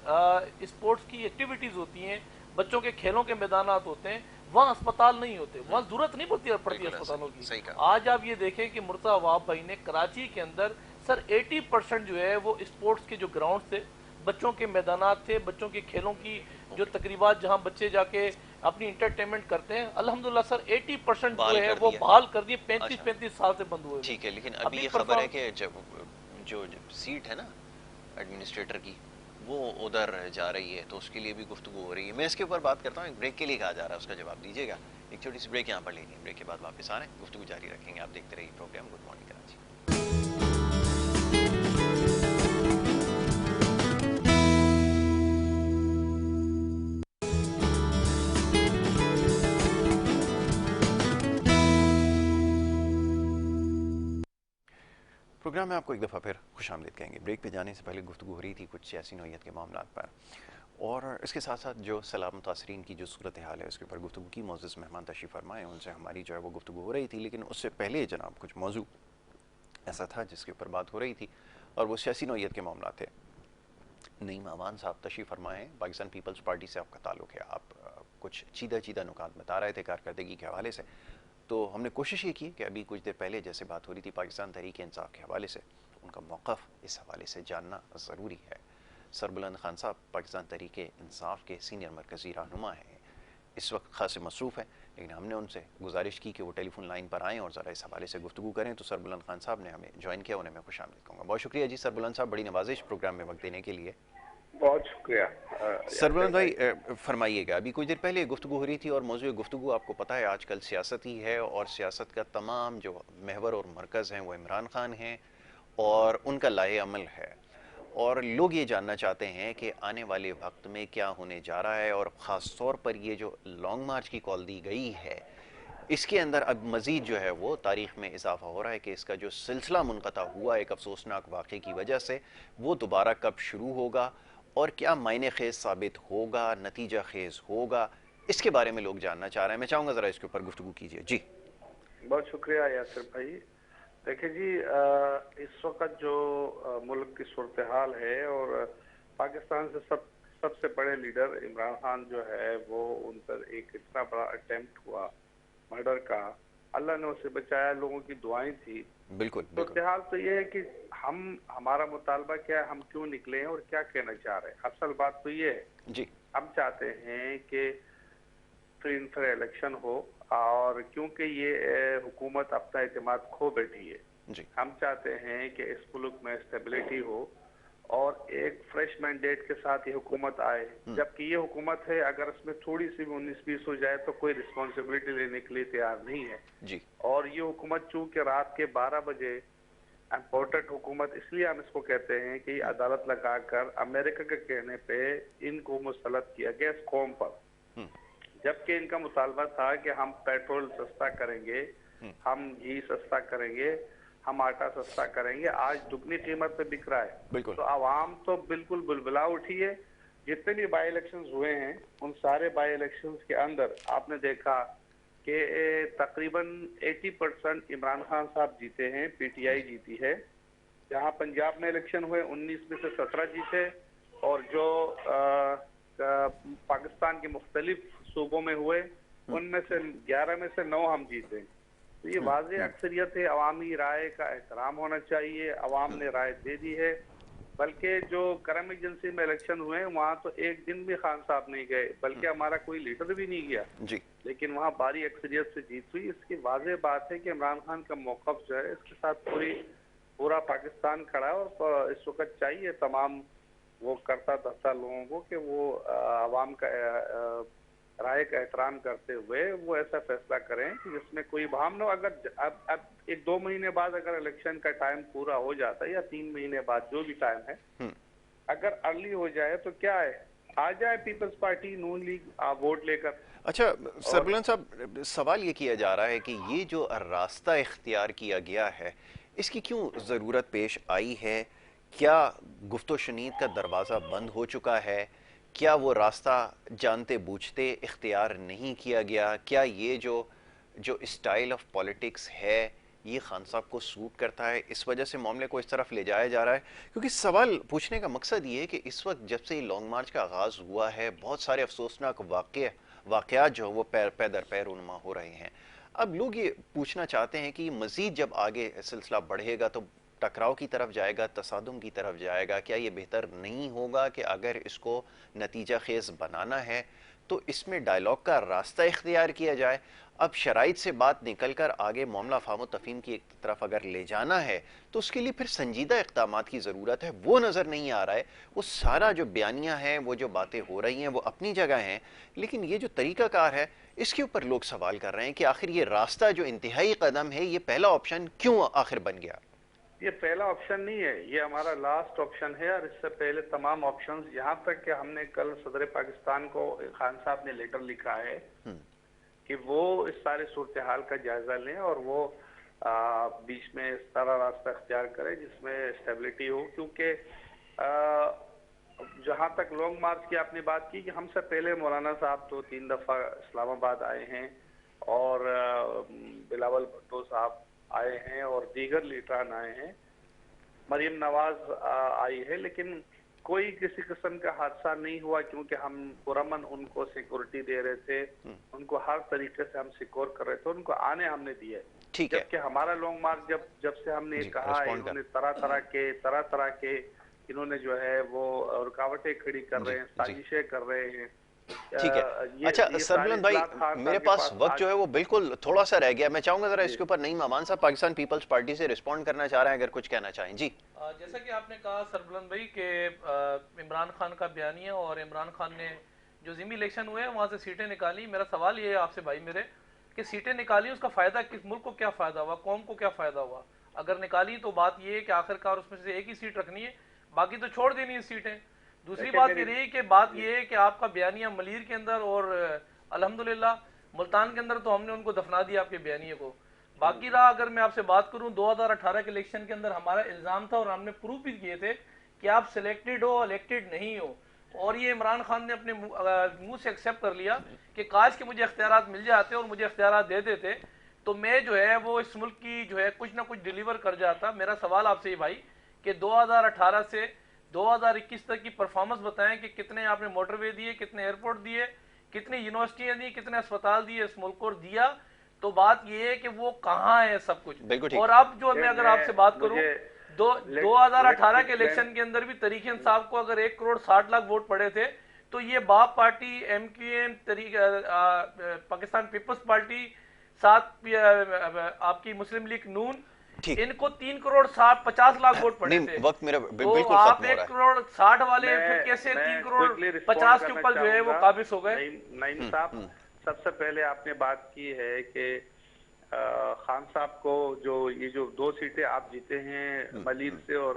स्पोर्ट्स की एक्टिविटीज होती हैं, बच्चों के खेलों के मैदानात होते हैं, वहाँ अस्पताल नहीं होते, वहाँ जरूरत नहीं पड़ती अस्पतालों की। आज आप ये देखें कि मुर्तज़ा अवाब भाई ने कराची के अंदर सर 80% जो है वो स्पोर्ट्स के जो ग्राउंड थे, बच्चों के मैदानात थे, बच्चों के खेलों की जो तकरीबात जहाँ बच्चे जाके अपनी इंटरटेनमेंट करते हैं, अल्हम्दुलिल्लाह सर 80% जो है वो बहाल कर दिए। 35-35 साल से बंद हुए। ठीक है, लेकिन अभी ये खबर है कि जब जो सीट है ना एडमिनिस्ट्रेटर की वो उधर जा रही है, तो उसके लिए भी गुफ्तगू हो रही है। मैं इसके ऊपर बात करता हूँ। एक ब्रेक के लिए कहा जा रहा है, उसका जवाब दीजिएगा। एक छोटी सी ब्रेक यहाँ पर लेनी है, ब्रेक के बाद वापस आ रहे हैं, गुफ्तगू जारी रखेंगे। आप देखते रहिए program good morning Karachi. Program में आपको एक दफ़ा फिर खुशामदीद कहेंगे। ब्रेक पे जाने से पहले गुफ्तगू हो रही थी कुछ सियासी नौइयत के मामलात पर, और इसके साथ साथ जो सैलाब मुतासरीन की जो सूरत हाल है उसके ऊपर गुफ्तगू की। मोअज़्ज़ज़ मेहमान तशरीफ़ फरमाए, उनसे हमारी जो है वो गुफ्तगू हो रही थी। लेकिन उससे पहले जनाब कुछ मौजू ऐसा था जिसके ऊपर बात हो रही थी, और वो सियासी नौइयत के मामला थे। नईम अवान साहब तशरीफ़ फरमाए, पाकिस्तान पीपल्स पार्टी से आपका ताल्लुक़ है। आप कुछ चीदा नुकात बता रहे थे कारकर्दगी के हवाले से। तो हमने कोशिश ये की कि अभी कुछ देर पहले जैसे बात हो रही थी पाकिस्तान तहरीक इंसाफ के हवाले से, उनका मौक़िफ़ इस हवाले से जानना ज़रूरी है। सरबुलंद खान साहब पाकिस्तान तहरीक इंसाफ के सीनियर मरकज़ी रहनुमा हैं, इस वक्त खासे मसरूफ़ हैं, लेकिन हमने उनसे गुजारिश की कि वो टेलीफोन लाइन पर आएँ और ज़रा इस हवाले से गुफ्तगू करें। तो सरबुलंद खान साहब ने हमें ज्वाइन किया, उन्हें मैं खुशामदीद कहूँगा। बहुत शुक्रिया जी सरबुलंद साहब, बड़ी नवाजिश प्रोग्राम में वक्त देने के लिए। बहुत शुक्रिया। सरबुलंद भाई फरमाइएगा, अभी कुछ देर पहले गुफ्तगू हो रही थी और मौजूद गुफ्तगू आपको पता है आजकल सियासत ही है, और सियासत का तमाम जो महवर और मरकज़ हैं वो इमरान खान हैं और उनका लाए अमल है। और लोग ये जानना चाहते हैं कि आने वाले वक्त में क्या होने जा रहा है, और ख़ास तौर पर ये जो लॉन्ग मार्च की कॉल दी गई है, इसके अंदर अब मज़ीद जो है वो तारीख़ में इजाफा हो रहा है कि इसका जो सिलसिला मुनक़ता हुआ एक अफसोसनाक वाक़े की वजह से, वो दोबारा कब शुरू होगा और क्या मायने खेज साबित होगा, नतीजा खेज होगा, इसके बारे में लोग जानना चाह रहे हैं। मैं चाहूँगा ज़रा इसके ऊपर गुफ्तगू कीजिए जी। बहुत शुक्रिया यासिर भाई। देखिए जी, इस वक्त जो मुल्क की सूरत हाल है, और पाकिस्तान से सबसे बड़े लीडर इमरान खान जो है वो उन पर एक इतना बड़ा अटेम्प्ट हुआ मर्डर का, अल्लाह ने उसे बचाया, लोगों की दुआएं थी। बिल्कुल, सूरत हाल तो ये है कि हमारा मुतालबा क्या है, हम क्यों निकले हैं और क्या कहना चाह रहे हैं। असल बात तो ये है जी, हम चाहते हैं कि फ्री एंड फेयर इलेक्शन हो, और क्योंकि ये हुकूमत अपना एतमाद खो बैठी है जी, हम चाहते हैं कि इस मुल्क में स्टेबिलिटी हो और एक फ्रेश मैंडेट के साथ ये हुकूमत आए। जबकि ये हुकूमत है, अगर इसमें थोड़ी सी भी 19-20 हो जाए तो कोई रिस्पॉन्सिबिलिटी लेने के लिए तैयार नहीं है जी। और ये हुकूमत चूंकि रात के 12 बजे इम्पोर्टेड हुकूमत, इसलिए हम इसको कहते हैं कि अदालत लगाकर अमेरिका के कहने पे इनको मुसल्लत किया गया इस कौम पर, जबकि इनका मुतालबा था कि हम पेट्रोल सस्ता करेंगे, हम घी सस्ता करेंगे, हम आटा सस्ता करेंगे। आज दुगनी कीमत पे बिक रहा है। तो आवाम तो बिल्कुल बुलबुला उठी है। जितने भी बाई इलेक्शंस हुए हैं उन सारे बाई इलेक्शंस के अंदर आपने देखा कि तकरीबन 80% इमरान खान साहब जीते हैं, PTI जीती है, जहाँ पंजाब में इलेक्शन हुए 19 में से 17 जीते, और जो पाकिस्तान के मुख्तलिफ सूबों में हुए उनमें से 11 में से 9 हम जीते। तो ये वाज़ेह अक्सरियत है, अवामी राय का एहतराम होना चाहिए, अवाम ने राय दे दी है। बल्कि जो करम एजेंसी में इलेक्शन हुए वहाँ तो एक दिन भी खान साहब नहीं गए, बल्कि हमारा कोई लीडर भी नहीं गया जी। लेकिन वहाँ भारी अक्सरियत से जीत हुई। इसकी वाज़ेह बात है कि इमरान खान का मौक़िफ़ जो है इसके साथ पूरा पाकिस्तान खड़ा है, और इस वक्त चाहिए तमाम वो करता धरता लोगों को कि वो आवाम का राय का एहतराम करते हुए वो ऐसा फैसला करें कि जिसमें कोई बहम न हो। अगर अब 1-2 महीने बाद अगर इलेक्शन का टाइम पूरा हो जाता है, या 3 महीने बाद जो भी टाइम है, अगर अर्ली हो जाए तो क्या है, आ जाए पीपल्स पार्टी नून लीग वोट लेकर। अच्छा सरबुलंद साहब, सवाल ये किया जा रहा है कि ये जो रास्ता इख्तियार किया गया है इसकी क्यों ज़रूरत पेश आई है? क्या गुफ्तो शनीद का दरवाज़ा बंद हो चुका है? क्या वो रास्ता जानते बूझते इख्तियार नहीं किया गया? क्या ये जो स्टाइल ऑफ पॉलिटिक्स है ये खान साहब को सूट करता है, इस वजह से मामले को इस तरफ ले जाया जा रहा है? क्योंकि सवाल पूछने का मकसद ये है कि इस वक्त जब से लॉन्ग मार्च का आगाज़ हुआ है बहुत सारे अफसोसनाक वाक़यात जो वो पैर दर पैर उन्मा हो रहे हैं। अब लोग ये पूछना चाहते हैं कि मज़ीद जब आगे सिलसिला बढ़ेगा तो टकराव की तरफ जाएगा, तसादुम की तरफ जाएगा, क्या ये बेहतर नहीं होगा कि अगर इसको नतीजा खेज़ बनाना है तो इसमें डायलॉग का रास्ता इख्तियार किया जाए? अब शराइत से बात निकल कर आगे मामला फाहम तफहीम की एक तरफ अगर ले जाना है तो उसके लिए फिर संजीदा इक़दामात की ज़रूरत है, वो नज़र नहीं आ रहा है। वो सारा जो बयानियाँ हैं, वो जो बातें हो रही हैं वो अपनी जगह हैं, लेकिन ये जो तरीक़ाकार है इसके ऊपर लोग सवाल कर रहे हैं कि आखिर ये रास्ता जो इंतहाई कदम है ये पहला ऑप्शन क्यों आखिर बन गया? ये पहला ऑप्शन नहीं है, ये हमारा लास्ट ऑप्शन है। और इससे पहले तमाम ऑप्शंस, यहाँ तक कि हमने कल सदर पाकिस्तान को खान साहब ने लेटर लिखा है कि वो इस सारे सूरत हाल का जायजा लें और वो बीच में इस तरह रास्ता इख्तियार करें जिसमें स्टेबिलिटी हो। क्योंकि जहाँ तक लॉन्ग मार्च की आपने बात की कि हमसे पहले मौलाना साहब तो 3 दफ़ा इस्लामाबाद आए हैं, और बिलावल भुट्टो साहब आए हैं, और दीगर लीडरान आए हैं, मरीम नवाज आई है, लेकिन कोई किसी किस्म का हादसा नहीं हुआ क्योंकि हम पुरमन उनको सिक्योरिटी दे रहे थे, उनको हर तरीके से हम सिक्योर कर रहे थे, उनको आने हमने दिए। जबकि हमारा लॉन्ग मार्च जब से हमने कहा है, इन्होंने तरह तरह के इन्होंने जो है वो रुकावटें खड़ी कर रहे हैं, साजिशें कर रहे हैं। ठीक है। अच्छा सरबुलंद भाई, मेरे पास वक्त जो है वो बिल्कुल थोड़ा सा रह गया, मैं चाहूंगा जरा इसके ऊपर नईम अमान साहब पाकिस्तान पीपल्स पार्टी से रिस्पॉन्ड करना चाह रहे हैं, अगर कुछ कहना चाहें। जी। जैसा कि आपने कहा सरबुलंद भाई कि इमरान खान का बयानिया, और इमरान खान ने जो ज़िमी इलेक्शन हुए वहाँ से सीटें निकाली। मेरा सवाल ये है आपसे भाई मेरे कि सीटें निकाली उसका फ़ायदा किस मुल्क को क्या फ़ायदा हुआ, कौम को क्या फ़ायदा हुआ? अगर निकाली तो बात ये है कि आखिरकार उसमें से एक ही सीट रखनी है, बाकी तो छोड़ देनी है सीटें। दूसरी बात ये रही कि बात ये है कि आपका बयानिया मलीर के अंदर और अल्हम्दुलिल्लाह मुल्तान के अंदर तो हमने उनको दफना दिया आपके बयानिए को। बाकी रहा, अगर मैं आपसे बात करूं 2018 के इलेक्शन के अंदर हमारा इल्ज़ाम था और हमने प्रूफ भी किए थे कि आप सिलेक्टेड हो, इलेक्टेड नहीं हो, और ये इमरान खान ने अपने मुंह से एक्सेप्ट कर लिया कि काश के मुझे इख्तियारात मिल जाते और मुझे इख्तियारात दे देते तो मैं जो है वो इस मुल्क की जो है कुछ ना कुछ डिलीवर कर जाता। मेरा सवाल आपसे ये भाई कि 2018 से 2021 तक की परफॉर्मेंस बताएं कि कितने आपने मोटरवे दिए, कितने एयरपोर्ट दिए, कितनी यूनिवर्सिटियां दी, कितने अस्पताल दिए इस मुल्क को दिया। तो बात ये है कि वो कहाँ है सब कुछ। और अब जो मैं अगर आपसे बात करूं 2018 के इलेक्शन के अंदर भी तरीके इंसाफ को अगर 1 करोड़ 60 लाख वोट पड़े थे तो ये BAP party, MQM, Pakistan People's party, साथ आपकी मुस्लिम लीग नून, इनको 3 करोड़ 50 लाख वोट पड़े थे। वक्त मेरा बिल्कुल तो आप 1 करोड़ 60 वाले फिर कैसे 3 करोड़ 50 के ऊपर जो है वो काबिज हो गए? नईम साहब, सबसे पहले आपने बात की है कि खान साहब को ये जो 2 सीटें आप जीते हैं मलीर से और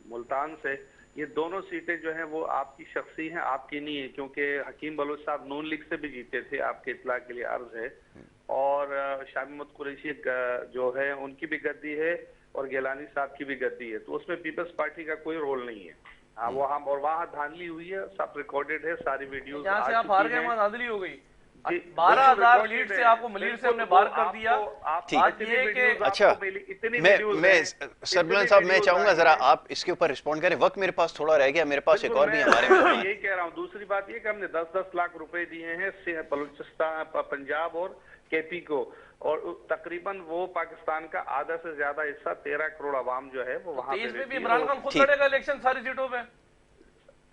मुल्तान से, ये दोनों सीटें जो हैं वो आपकी शख्सी हैं, आपकी नहीं है। क्योंकि हकीम बलोच साहब नून लीग से भी जीते थे, आपके इत्तला के लिए अर्ज है, और शामी महमूद कुरैशी जो है उनकी भी गद्दी है और गिलानी साहब की भी गद्दी है, तो उसमें पीपल्स पार्टी का कोई रोल नहीं है। हाँ, वो हम और वहाँ धांधली हुई है, सब रिकॉर्डेड है, सारी वीडियोस जहाँ से आप हार गए वहाँ धांधली हो गई। 12,000 लीड से आपको मलीर से हमने बाहर कर दिया। बात ये कि अच्छा मैं सरबुलंद साहब मैं चाहूंगा जरा आप इसके ऊपर रिस्पॉन्ड करें, वक्त मेरे पास थोड़ा रह गया, मेरे पास एक और भी हमारे यही कह रहा हूँ। दूसरी बात ये कि हमने 10-10 लाख रुपए दिए हैं बलूचिस्तान, पंजाब और केपी को, और तकरीबन वो पाकिस्तान का आधा से ज्यादा हिस्सा 13 करोड़ आवाम जो है वो वहाँ पे इसमें भी इमरान खान खुद लड़ेगा इलेक्शन सारी सीटों पे।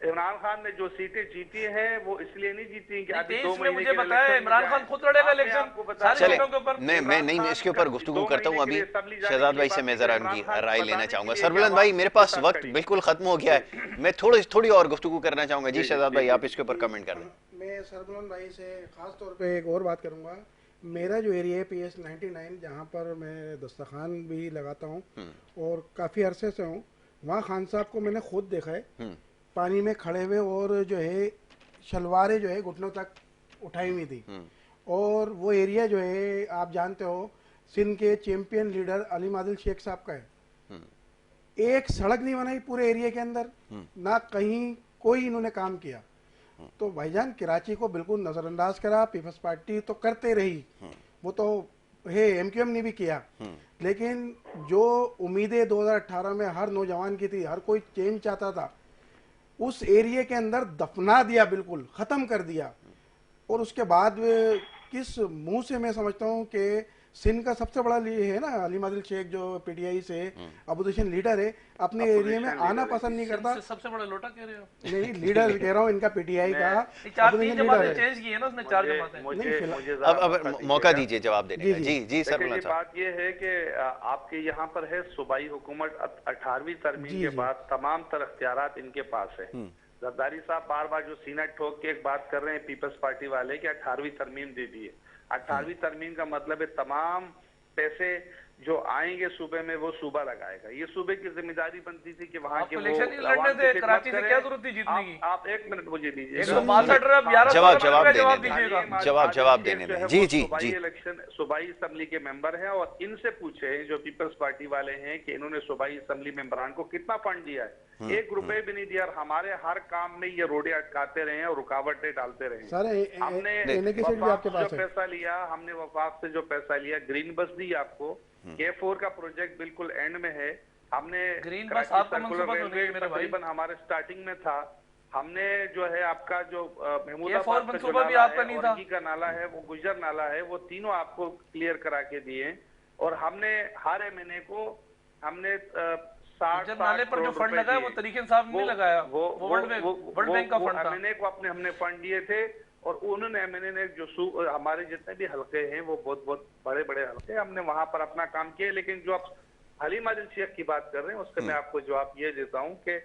इमरान खान ने जो सीटें जीती हैं वो इसलिए नहीं जीती कि अभी 2 में महीने मुझे बताया इमरान खान खुद लड़ेगा इलेक्शन सारी सीटों के ऊपर। मैं नहीं इसके ऊपर गुफ्तगू करता हूँ। अभी शहजाद भाई से मैं जरा उनकी राय लेना चाहूंगा। सरबुलंद भाई मेरे पास वक्त बिल्कुल खत्म हो गया है, मैं थोड़ी और गुफ्तगू करना चाहूंगा। जी शहजाद भाई आप इसके ऊपर कमेंट कर दें। मैं सरबुलंद भाई से खास तौर पे एक और बात करूंगा। मेरा जो एरिया है PS 99 जहाँ पर मैं दस्तरखान भी लगाता हूँ और काफ़ी अरसे से हूँ, वहाँ खान साहब को मैंने खुद देखा है पानी में खड़े हुए और जो है शलवारें जो है घुटनों तक उठाई हुई थी। और वो एरिया जो है आप जानते हो सिंध के चैंपियन लीडर अली मादिल शेख साहब का है। एक सड़क नहीं बनाई पूरे एरिया के अंदर, ना कहीं कोई इन्होंने काम किया। तो भाईजान कराची को बिल्कुल नजरअंदाज करा, पीपल्स पार्टी तो करते रही, वो तो है MQM ने भी किया, लेकिन जो उम्मीदें 2018 में हर नौजवान की थी, हर कोई चेंज चाहता था, उस एरिया के अंदर दफना दिया, बिल्कुल खत्म कर दिया। और उसके बाद किस मुंह से मैं समझता हूँ कि सिंध का सबसे बड़ा है ना अली मादिल शेख जो PTI से अपोजिशन लीडर है, अपने एरिया में आना पसंद नहीं करता। सबसे बड़ा लोटा कह रहे हो? नहीं लीडर कह रहा हूँ इनका PTI का अपोजिशन लीडर है। चेंज किए ना उसने 4 जमातें। अब मौका दीजिए जवाब देने का। जी सरबुलंद साहब। बात ये है कि आपके यहाँ पर है सूबाई हुकूमत 18वीं तरमीम के बाद तमाम तर इख्तियारात इनके पास है। जरदारी साहब बार बार जो सीना ठोक के एक बात कर रहे हैं पीपल्स पार्टी वाले कि 18वीं तरमीम दे दी है। 18वीं तरमीम का मतलब है तमाम पैसे जो आएंगे सूबे में वो सूबा लगाएगा। ये सूबे की जिम्मेदारी बनती थी कि वहाँ के वो लड़ने थे, कराची से क्या जरूरत थी जीतने की? आप 1 मिनट मुझे दीजिए, जवाब देने में। जी इलेक्शन सूबाई असेंबली के मेंबर हैं और इनसे पूछे जो पीपल्स पार्टी वाले हैं कि इन्होंने सूबाई असेंबली मेंबरान को कितना फंड दिया है। 1 रुपए भी नहीं दिया। हमारे हर काम में ये रोडे अटकाते रहे और रुकावटें डालते रहे। हमने जो पैसा लिया, हमने वफाक से जो पैसा लिया, ग्रीन बस दी आपको, K4 का प्रोजेक्ट बिल्कुल एंड में है। हमने ग्रीन बस आपका मंसूबा तो नहीं है मेरे भाई, तकरीबन हमारे स्टार्टिंग में था। हमने जो है आपका जो महमूदाबाद का मंसूबा भी आपका नहीं था, का नाला है, वो गुजर नाला है, वो तीनों आपको क्लियर करा के दिए। और हमने हर महीने को हमने 60 नाले पर जो फंड लगाया वो तरीके साहब ने लगाया, वो वर्ल्ड बैंक का फंड था। महीने को हमने फंड दिए थे और उन्होंने MNA ने जो हमारे जितने भी हल्के हैं वो बहुत बड़े बड़े हल्के, हमने वहां पर अपना काम किया। लेकिन जो आप अली मादिल शेख की बात कर रहे हैं उसका मैं आपको जवाब ये देता हूँ कि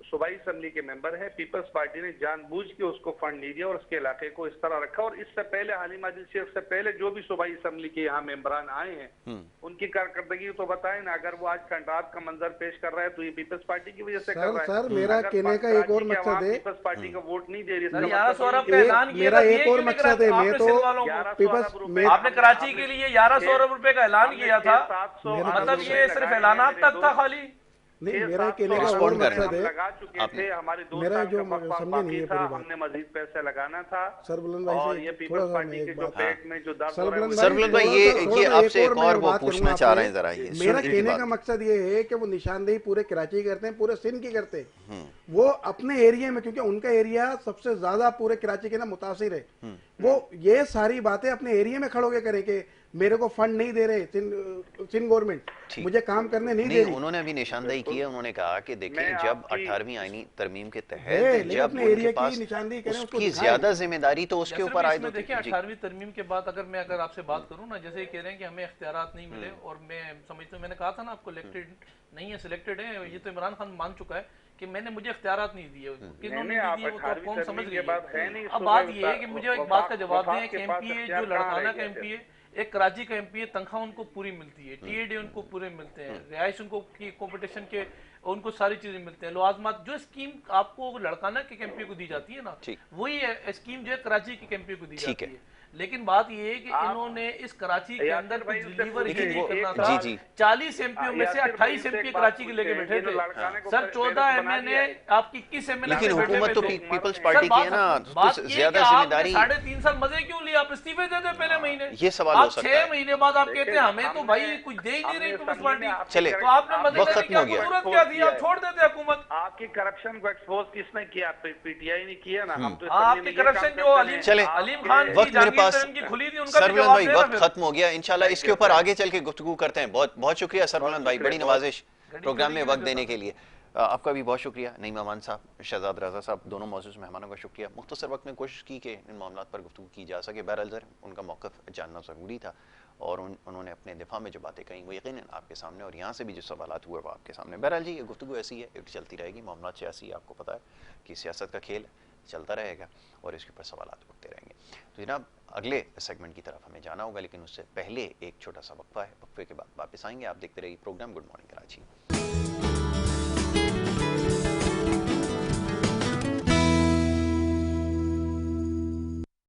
सूबाई असेंबली के मेंबर है, पीपल्स पार्टी ने जानबूझ के उसको फंड नहीं दिया और उसके इलाके को इस तरह रखा। और इससे पहले अली मादिल शेख से पहले जो भी सूबाई असेंबली के यहाँ मेंबरान आए हैं उनकी कारकर्दगी तो बताए ना। अगर वो आज खंडात का मंजर पेश कर रहा है तो ये पीपल्स पार्टी की वजह से कर रहा है। सर मेरा कहने का एक और मकसद है, पीपल्स पार्टी का वोट नहीं दे रही। मेरा एक और मकसद है, मैं तो पीपल्स आपने कराची के लिए 1100 अरब रुपए का ऐलान किया था, मतलब ये सिर्फ ऐलानात तक था खाली नहीं। मेरा कहने का और मकसद है, लगा चुके थे हमारे 2 मेरा साल जो का वक्फा समझे नहीं बाकी है था, पूरी बात। हमने मजीद पैसे लगाना था। सरबुलंद और भाई ये से पीपल्स पार्टी के जो पेट में जो दर्द हो रहा है, सरबुलंद भाई ये आपसे एक और वो पूछना चाह रहे हैं जरा। ये मेरा कहने का मकसद ये है कि वो निशानदेही पूरे कराची करते हैं, पूरे सिंध की करते हैं। वो अपने एरिया में, क्योंकि उनका एरिया सबसे ज्यादा पूरे कराची के ना मुतासिर है, वो ये सारी बातें अपने एरिया में खड़ो के करें कि मेरे को फंड नहीं दे रहे सिंध गवर्नमेंट, मुझे काम करने नहीं दे रही। उन्होंने अभी निशानदेही की है, उन्होंने कहा कि देखिए जब 18वीं आईनी तरमीम के तहत जब उनके पास उसकी ज्यादा जिम्मेदारी तो उसके ऊपर आए। देखिए 18वीं तरमीम के बाद अगर आपसे बात करूं ना, जैसे कह रहे हैं कि हमें इख्तियारात नहीं मिले, और मैं समझता हूं, मैंने कहा था ना आपको इलेक्टेड नहीं है, सिलेक्टेड है, ये तो इमरान खान मान चुका है कि मैंने मुझे इख्तियारात नहीं दिए। किन्होंने दिए वो तो आप कौन समझ गए। अब बात ये है कि मुझे एक बात का जवाब दें कि MPA जो लड़काना का MPA, एक कराची का MPA, तनख्वाह उनको पूरी मिलती है, TAD उनको पूरे मिलते हैं, रिहाइश उनको की कॉम्पिटिशन के उनको सारी चीजें मिलते हैं, लवाजमात जो स्कीम आपको लड़काना के MPA को दी जाती है ना, वही स्कीम जो है कराची के MPA को दी जाती है। لیکن بات یہ ہے کہ انہوں نے اس کراچی کے اندر کچھ ڈیلیور ہی نہیں کرنا تھا. جی جی 40 ایم پیوں میں سے 28 ایم پی کراچی کے لے کے بیٹھے تھے سر, 14 ایم این اے آپ کی 21 ایم این اے. لیکن حکومت تو پیپلز پارٹی کی ہے نا, تو زیادہ ذمہ داری. 3.5 سال مزے کیوں لیا, آپ استعفے دے دیں پہلے مہینے. یہ سوال ہو سکتا ہے. 6 مہینے بعد آپ کہتے ہیں ہمیں تو بھائی کچھ دے ہی نہیں رہی پیپلز پارٹی. چلے تو آپ نے مزے وقت ختم ہو گیا. ضرورت کیا تھی, آپ چھوڑ دیتے حکومت. آپ کی کرپشن کو ایکسپوز کس نے کیا, پی ٹی آئی نے کیا نا. ہم تو آپ کی کرپشن جو علیم خان وقت میرے پاس کی کھلی تھی, ان کا سر بلند بھائی وقت ختم ہو گیا. انشاءاللہ اس کے اوپر آگے چل کے گفتگو کرتے ہیں. بہت بہت شکریہ سر بلند بھائی, بڑی نوازش پروگرام میں وقت دینے کے لیے. آپ کا بھی بہت شکریہ. نعیم امان صاحب, شہزاد رضا صاحب, دونوں معزز مہمانوں کا شکریہ. مختصر وقت میں کوشش کی کہ ان معاملات پر گفتگو کی جا سکے. بہرحال ان کا موقف جاننا ضروری تھا اور انہوں نے اپنے دفاع میں جو باتیں کہیں وہ یقیناً آپ کے سامنے, اور یہاں سے بھی جو سوالات ہوئے وہ آپ کے سامنے. بہرحال جی یہ گفتگو ایسی ہے, چلتی رہے گی. معاملات سیاسی, آپ کو پتہ ہے کہ سیاست کا کھیل چلتا رہے گا اور اس کے اوپر سوالات اٹھتے رہیں گے. تو جناب اگلے سیگمنٹ کی طرف ہمیں جانا ہوگا, لیکن اس سے پہلے ایک چھوٹا سا وقفہ ہے. وقفے کے بعد واپس آئیں گے. آپ دیکھتے رہیے پروگرام گڈ مارننگ کراچی.